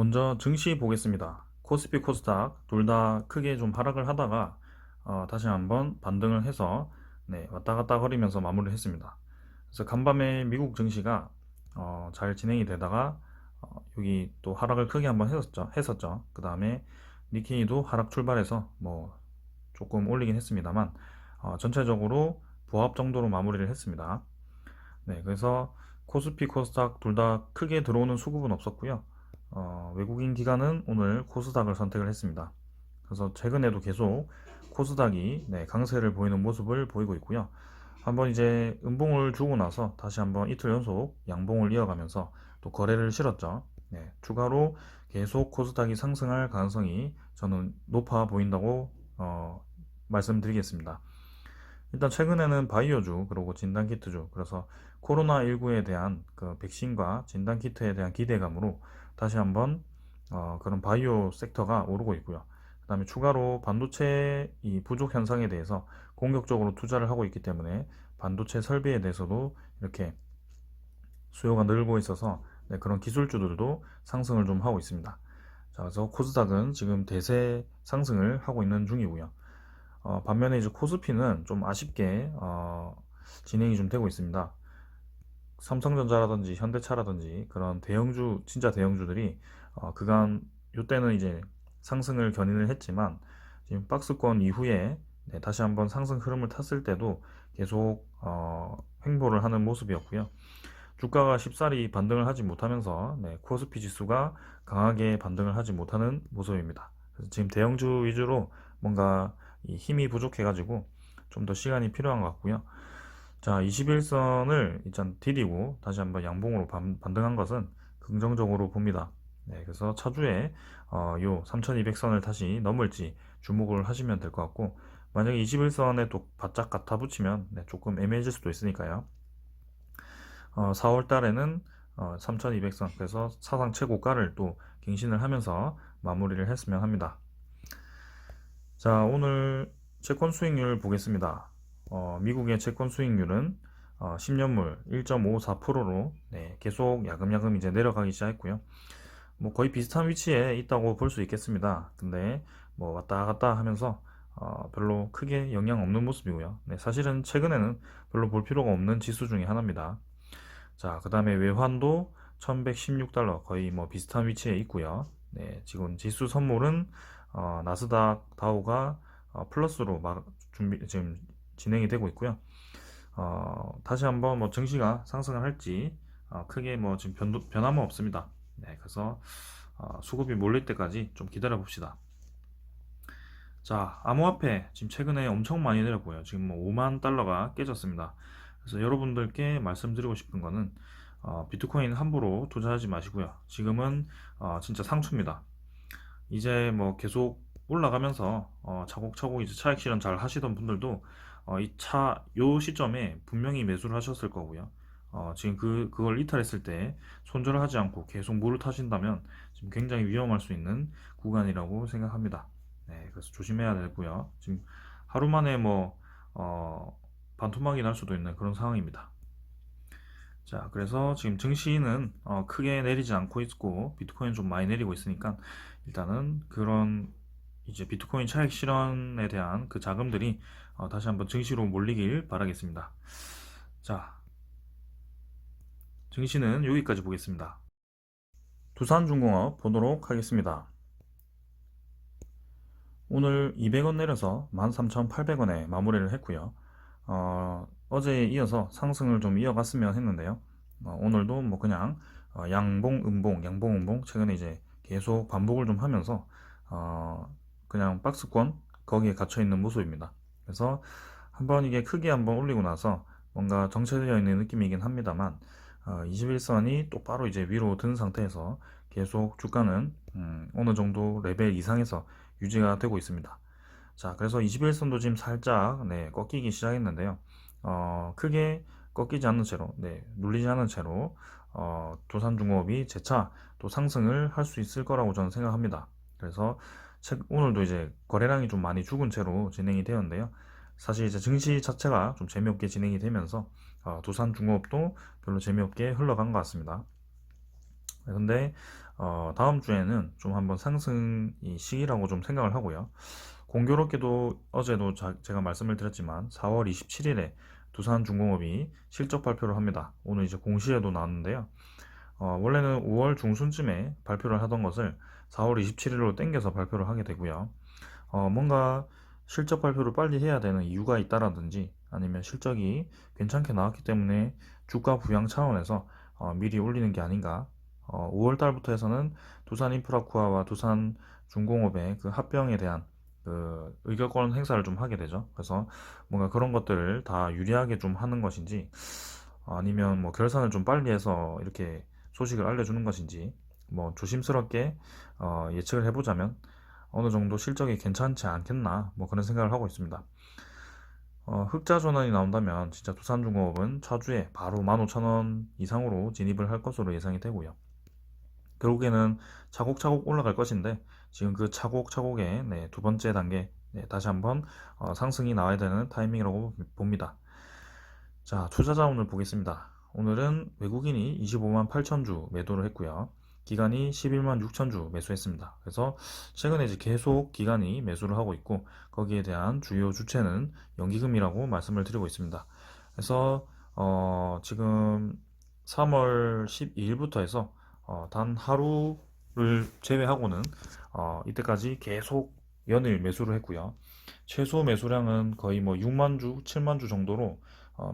먼저 증시 보겠습니다. 코스피, 코스닥 둘 다 크게 좀 하락을 하다가 다시 한번 반등을 해서 왔다 갔다 거리면서 마무리를 했습니다. 그래서 간밤에 미국 증시가 잘 진행이 되다가 여기 또 하락을 크게 한번 했었죠. 그 다음에 니케이도 하락 출발해서 뭐 조금 올리긴 했습니다만 전체적으로 보합 정도로 마무리를 했습니다. 그래서 코스피, 코스닥 둘 다 크게 들어오는 수급은 없었고요. 외국인 기관은 오늘 코스닥을 선택을 했습니다. 그래서 최근에도 계속 코스닥이 강세를 보이는 모습을 보이고 있고요. 한번 이제 음봉을 주고 나서 다시 한번 이틀 연속 양봉을 이어가면서 또 거래를 실었죠. 추가로 계속 코스닥이 상승할 가능성이 저는 높아 보인다고 말씀드리겠습니다. 일단 최근에는 바이오주 그리고 진단키트주, 그래서 코로나19에 대한 그 백신과 진단키트에 대한 기대감으로 다시 한번 그런 바이오 섹터가 오르고 있고요. 그 다음에 추가로 반도체 이 부족 현상에 대해서 공격적으로 투자를 하고 있기 때문에 반도체 설비에 대해서도 이렇게 수요가 늘고 있어서 그런 기술주들도 상승을 좀 하고 있습니다. 자, 그래서 코스닥은 지금 대세 상승을 하고 있는 중이고요. 반면에 이제 코스피는 좀 아쉽게 진행이 좀 되고 있습니다. 삼성전자라든지 현대차라든지 그런 대형주, 진짜 대형주들이 그간 요때는 이제 상승을 견인을 했지만 지금 박스권 이후에 다시 한번 상승 흐름을 탔을 때도 계속 횡보를 하는 모습이었고요. 주가가 쉽사리 반등을 하지 못하면서 코스피 지수가 강하게 반등을 하지 못하는 모습입니다. 그래서 지금 대형주 위주로 뭔가 이 힘이 부족해가지고 좀 더 시간이 필요한 것 같고요. 자, 21선을 일단 디디고 다시 한번 양봉으로 반등한 것은 긍정적으로 봅니다. 그래서 차주에 요 3200선을 다시 넘을지 주목을 하시면 될 것 같고, 만약에 21선에 또 바짝 갖다 붙이면 조금 애매해질 수도 있으니까요. 4월 달에는 3200선, 그래서 사상 최고가를 또 갱신을 하면서 마무리를 했으면 합니다. 자, 오늘 채권 수익률 보겠습니다. 미국의 채권 수익률은 10년물 1.54%로 계속 야금야금 이제 내려가기 시작했고요. 뭐 거의 비슷한 위치에 있다고 볼 수 있겠습니다. 근데 뭐 왔다 갔다 하면서 별로 크게 영향 없는 모습이고요. 사실은 최근에는 별로 볼 필요가 없는 지수 중에 하나입니다. 자, 그 다음에 외환도 1116달러, 거의 뭐 비슷한 위치에 있고요. 지금 지수 선물은 나스닥 다우가 플러스로 지금 진행이 되고 있고요. 다시 한번 뭐 증시가 상승을 할지 크게 뭐 지금 변함은 없습니다. 그래서 수급이 몰릴 때까지 좀 기다려 봅시다. 자, 암호화폐 지금 최근에 엄청 많이 내렸고요. 지금 뭐 5만 달러가 깨졌습니다. 그래서 여러분들께 말씀드리고 싶은 거는 비트코인 함부로 투자하지 마시고요. 지금은 진짜 상추입니다. 이제 뭐 계속 올라가면서 차곡차곡 이제 차익 실현 잘 하시던 분들도 요 시점에 분명히 매수를 하셨을 거고요. 지금 그걸 이탈했을 때 손절을 하지 않고 계속 물을 타신다면 지금 굉장히 위험할 수 있는 구간이라고 생각합니다. 그래서 조심해야 되고요. 지금 하루 만에 뭐 반토막이 날 수도 있는 그런 상황입니다. 자, 그래서 지금 증시는 크게 내리지 않고 있고 비트코인 좀 많이 내리고 있으니까 일단은 그런 이제 비트코인 차익 실현에 대한 그 자금들이 다시 한번 증시로 몰리길 바라겠습니다. 자, 증시는 여기까지 보겠습니다. 두산중공업 보도록 하겠습니다. 오늘 200원 내려서 13,800원에 마무리를 했고요. 어제에 이어서 상승을 좀 이어갔으면 했는데요. 오늘도 뭐 그냥 양봉, 음봉, 양봉, 음봉 최근에 이제 계속 반복을 좀 하면서 그냥 박스권 거기에 갇혀 있는 모습입니다. 그래서 한번 이게 크게 한번 올리고 나서 뭔가 정체되어 있는 느낌이긴 합니다만 21선이 똑바로 이제 위로 든 상태에서 계속 주가는 어느 정도 레벨 이상에서 유지가 되고 있습니다. 자, 그래서 21선도 지금 살짝 꺾이기 시작했는데요. 크게 꺾이지 않는 채로, 눌리지 않은 채로 두산중공업이 재차 또 상승을 할 수 있을 거라고 저는 생각합니다. 그래서 오늘도 이제 거래량이 좀 많이 죽은 채로 진행이 되었는데요. 사실 이제 증시 자체가 좀 재미없게 진행이 되면서 두산중공업도 별로 재미없게 흘러간 것 같습니다. 근데 다음 주에는 좀 한번 상승 이 시기라고 좀 생각을 하고요. 공교롭게도 어제도 제가 말씀을 드렸지만 4월 27일에 두산중공업이 실적 발표를 합니다. 오늘 이제 공시에도 나왔는데요. 원래는 5월 중순쯤에 발표를 하던 것을 4월 27일로 땡겨서 발표를 하게 되고요. 뭔가 실적 발표를 빨리 해야 되는 이유가 있다라든지 아니면 실적이 괜찮게 나왔기 때문에 주가 부양 차원에서 미리 올리는 게 아닌가. 5월 달부터 해서는 두산인프라코아와 두산중공업의 그 합병에 대한 그 의결권 행사를 좀 하게 되죠. 그래서 뭔가 그런 것들을 다 유리하게 좀 하는 것인지 아니면 뭐 결산을 좀 빨리 해서 이렇게 소식을 알려주는 것인지 뭐 조심스럽게 예측을 해보자면 어느 정도 실적이 괜찮지 않겠나 뭐 그런 생각을 하고 있습니다. 흑자 전환이 나온다면 진짜 두산중공업은 차주에 바로 15,000원 이상으로 진입을 할 것으로 예상이 되고요. 결국에는 차곡차곡 올라갈 것인데 지금 그 차곡차곡의 네, 두 번째 단계 네, 다시 한번 상승이 나와야 되는 타이밍이라고 봅니다. 자, 투자자 오늘 보겠습니다. 오늘은 외국인이 25만 8천 주 매도를 했고요. 기관이 11만 6천 주 매수했습니다. 그래서 최근에 이제 계속 기관이 매수를 하고 있고 거기에 대한 주요 주체는 연기금이라고 말씀을 드리고 있습니다. 그래서 지금 3월 12일부터 해서 단 하루를 제외하고는 이때까지 계속 연일 매수를 했고요. 최소 매수량은 거의 뭐 6만 주, 7만 주 정도로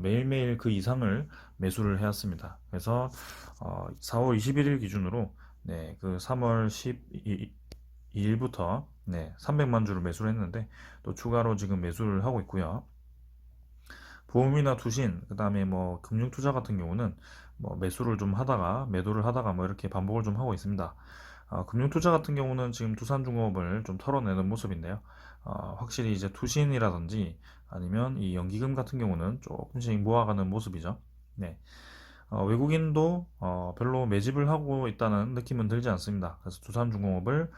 매일매일 그 이상을 매수를 해왔습니다. 그래서 4월 21일 기준으로 네, 그 3월 12일부터 네, 300만 주를 매수를 했는데 또 추가로 지금 매수를 하고 있고요. 보험이나 투신, 그 다음에 뭐 금융투자 같은 경우는 뭐 매수를 좀 하다가 매도를 하다가 뭐 이렇게 반복을 좀 하고 있습니다. 금융투자 같은 경우는 지금 두산중공업을 좀 털어내는 모습인데요. 확실히 이제 투신이라든지 아니면 이 연기금 같은 경우는 조금씩 모아가는 모습이죠. 네. 외국인도 별로 매집을 하고 있다는 느낌은 들지 않습니다. 그래서 두산중공업을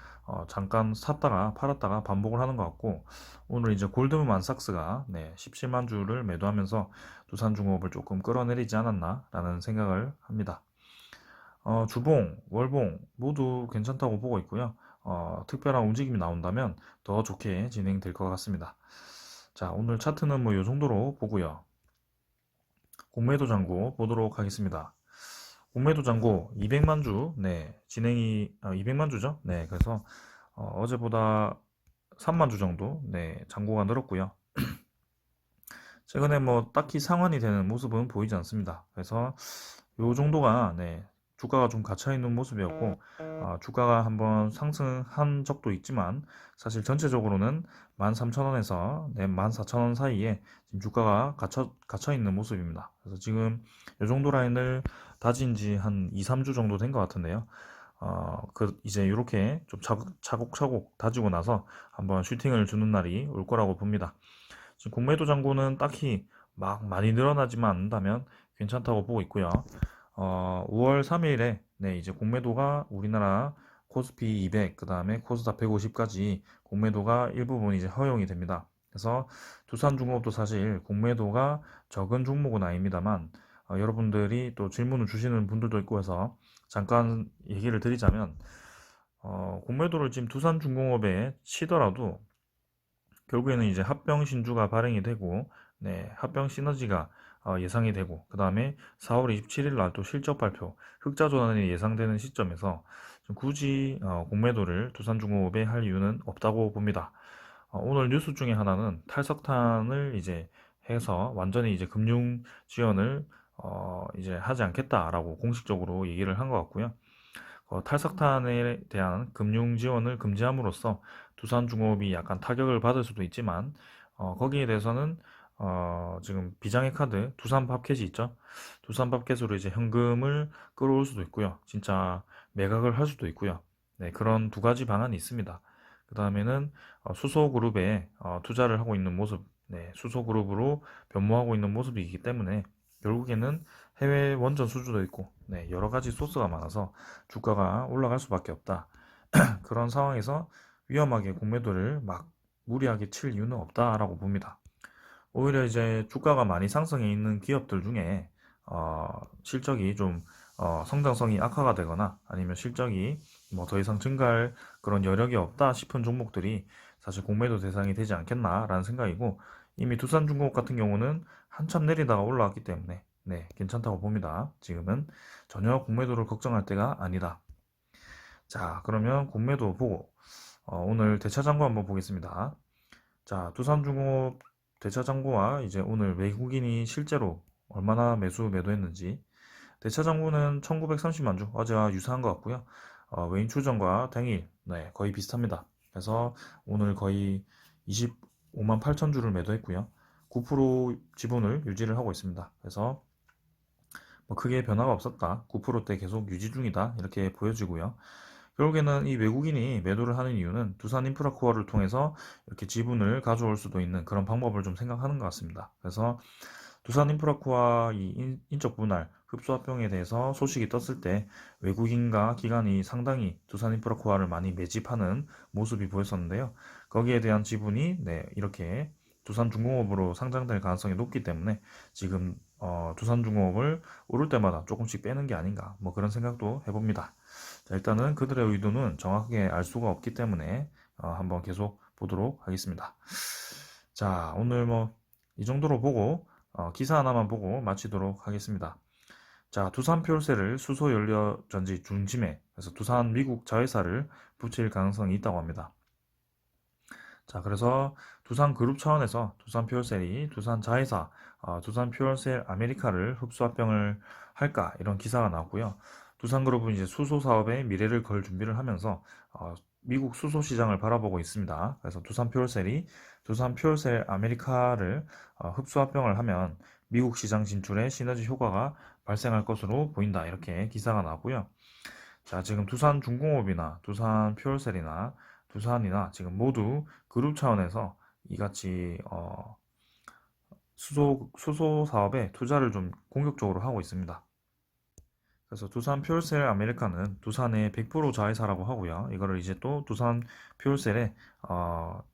잠깐 샀다가 팔았다가 반복을 하는 것 같고 오늘 이제 골드만삭스가 네, 17만 주를 매도하면서 두산중공업을 조금 끌어내리지 않았나 라는 생각을 합니다. 주봉, 월봉 모두 괜찮다고 보고 있고요. 특별한 움직임이 나온다면 더 좋게 진행될 것 같습니다. 자, 오늘 차트는 뭐 이 정도로 보고요. 공매도 잔고 보도록 하겠습니다. 공매도 잔고 200만 주, 네, 진행이 200만 주죠. 네, 그래서 어제보다 3만 주 정도, 네, 잔고가 늘었고요. 최근에 뭐 딱히 상환이 되는 모습은 보이지 않습니다. 그래서 요 정도가 네, 주가가 좀 갇혀 있는 모습이었고 주가가 한번 상승한 적도 있지만 사실 전체적으로는 13,000원에서 네, 14,000원 사이에 지금 주가가 갇혀 있는 모습입니다. 그래서 지금 요 정도 라인을 다진 지 한 2, 3주 정도 된 것 같은데요. 이제 이렇게 좀 차곡차곡 다지고 나서 한번 슈팅을 주는 날이 올 거라고 봅니다. 지금 공매도 잔고는 딱히 막 많이 늘어나지만 않는다면 괜찮다고 보고 있고요. 5월 3일에 네, 이제 공매도가 우리나라 코스피 200, 그 다음에 코스닥 150까지 공매도가 일부분 이제 허용이 됩니다. 그래서 두산중공업도 사실 공매도가 적은 종목은 아닙니다만 여러분들이 또 질문을 주시는 분들도 있고 해서 잠깐 얘기를 드리자면 공매도를 지금 두산중공업에 치더라도 결국에는 이제 합병 신주가 발행이 되고, 네, 합병 시너지가 예상이 되고, 그 다음에 4월 27일 날 또 실적 발표, 흑자 전환이 예상되는 시점에서 좀 굳이 공매도를 두산중공업에 할 이유는 없다고 봅니다. 오늘 뉴스 중에 하나는 탈석탄을 이제 해서 완전히 이제 금융 지원을 이제 하지 않겠다라고 공식적으로 얘기를 한 것 같고요. 탈석탄에 대한 금융 지원을 금지함으로써 두산중공업이 약간 타격을 받을 수도 있지만 거기에 대해서는 지금 비장의 카드 두산밥켓이 있죠. 두산밥켓으로 이제 현금을 끌어올 수도 있고요. 진짜 매각을 할 수도 있고요. 네, 그런 두 가지 방안이 있습니다. 그 다음에는 수소그룹에 투자를 하고 있는 모습, 네, 수소그룹으로 변모하고 있는 모습이기 때문에 결국에는 해외 원전 수주도 있고, 네, 여러 가지 소스가 많아서 주가가 올라갈 수밖에 없다. 그런 상황에서 위험하게 공매도를 막 무리하게 칠 이유는 없다라고 봅니다. 오히려 이제 주가가 많이 상승해 있는 기업들 중에 실적이 좀 성장성이 악화가 되거나 아니면 실적이 뭐 더 이상 증가할 그런 여력이 없다 싶은 종목들이 사실 공매도 대상이 되지 않겠나라는 생각이고, 이미 두산중공업 같은 경우는 한참 내리다가 올라왔기 때문에 네, 괜찮다고 봅니다. 지금은 전혀 공매도를 걱정할 때가 아니다. 자, 그러면 공매도 보고 오늘 대차장고 한번 보겠습니다. 자, 두산중공업 대차장고와 이제 오늘 외국인이 실제로 얼마나 매도했는지. 대차장고는 1930만 주, 어제와 유사한 것 같고요. 외인 출전과 당일 네, 거의 비슷합니다. 그래서 오늘 거의 25만 8천 주를 매도했고요. 9% 지분을 유지를 하고 있습니다. 그래서 뭐 크게 변화가 없었다. 9%대 계속 유지 중이다. 이렇게 보여지고요. 결국에는 이 외국인이 매도를 하는 이유는 두산인프라코어를 통해서 이렇게 지분을 가져올 수도 있는 그런 방법을 좀 생각하는 것 같습니다. 그래서 두산인프라코어 이 인적 분할 흡수합병에 대해서 소식이 떴을 때 외국인과 기관이 상당히 두산인프라코어를 많이 매집하는 모습이 보였었는데요. 거기에 대한 지분이 네, 이렇게 두산중공업으로 상장될 가능성이 높기 때문에 지금 두산중공업을 오를 때마다 조금씩 빼는 게 아닌가 뭐 그런 생각도 해봅니다. 자, 일단은 그들의 의도는 정확하게 알 수가 없기 때문에 한번 계속 보도록 하겠습니다. 자, 오늘 뭐 이 정도로 보고 기사 하나만 보고 마치도록 하겠습니다. 자, 두산 퓨얼셀을 수소 연료 전지 중심에, 그래서 두산 미국 자회사를 붙일 가능성이 있다고 합니다. 자, 그래서 두산 그룹 차원에서 두산 퓨얼셀이 두산 자회사, 두산 퓨얼셀 아메리카를 흡수합병을 할까 이런 기사가 나왔고요. 두산그룹은 이제 수소 사업에 미래를 걸 준비를 하면서 미국 수소 시장을 바라보고 있습니다. 그래서 두산 퓨얼셀이 두산 퓨얼셀 아메리카를 흡수합병을 하면 미국 시장 진출에 시너지 효과가 발생할 것으로 보인다. 이렇게 기사가 나왔고요. 자, 지금 두산중공업이나 두산 퓨얼셀이나 두산이나 지금 모두 그룹 차원에서 이같이 수소 사업에 투자를 좀 공격적으로 하고 있습니다. 그래서 두산 퓨얼셀 아메리카는 두산의 100% 자회사라고 하고요. 이거를 이제 또 두산 퓨얼셀에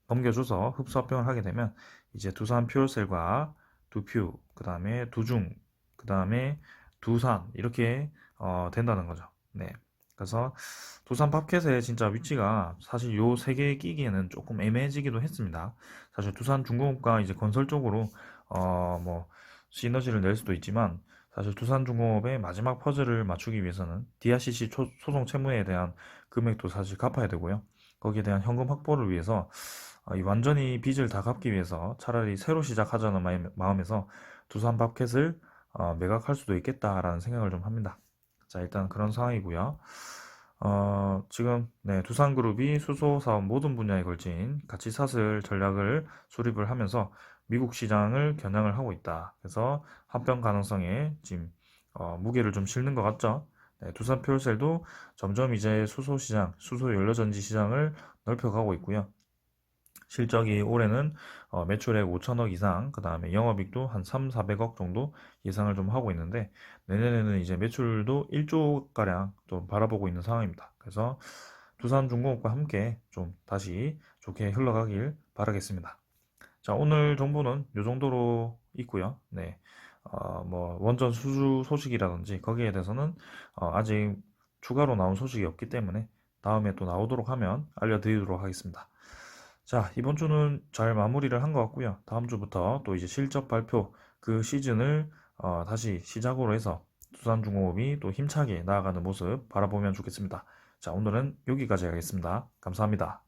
넘겨줘서 흡수합병을 하게 되면 이제 두산 퓨얼셀과 두퓨, 그 다음에 두중, 그 다음에 두산 이렇게 된다는 거죠. 네. 그래서 두산 팝켓의 진짜 위치가 사실 요 세 개에 끼기에는 조금 애매해지기도 했습니다. 사실 두산 중공업과 이제 건설 쪽으로 뭐 시너지를 낼 수도 있지만 사실 두산중공업의 마지막 퍼즐을 맞추기 위해서는 DRCC 소송 채무에 대한 금액도 사실 갚아야 되고요. 거기에 대한 현금 확보를 위해서 완전히 빚을 다 갚기 위해서 차라리 새로 시작하자는 마음에서 두산 팝켓을 매각할 수도 있겠다라는 생각을 좀 합니다. 자, 일단 그런 상황이고요. 지금 네, 두산그룹이 수소 사업 모든 분야에 걸친 가치 사슬 전략을 수립을 하면서 미국 시장을 겨냥을 하고 있다. 그래서 합병 가능성에 지금 무게를 좀 실는 것 같죠. 네, 두산 퓨얼셀도 점점 이제 수소 시장, 수소 연료 전지 시장을 넓혀가고 있고요. 실적이 올해는 매출액 5천억 이상, 그 다음에 영업이익도 한 3, 400억 정도 예상을 좀 하고 있는데, 내년에는 이제 매출도 1조가량 좀 바라보고 있는 상황입니다. 그래서 두산중공업과 함께 좀 다시 좋게 흘러가길 바라겠습니다. 자, 오늘 정보는 이 정도로 있고요. 네. 뭐 원전 수주 소식이라든지 거기에 대해서는 아직 추가로 나온 소식이 없기 때문에 다음에 또 나오도록 하면 알려드리도록 하겠습니다. 자, 이번 주는 잘 마무리를 한 것 같고요. 다음 주부터 또 이제 실적 발표 그 시즌을 다시 시작으로 해서 두산중공업이 또 힘차게 나아가는 모습 바라보면 좋겠습니다. 자, 오늘은 여기까지 하겠습니다. 감사합니다.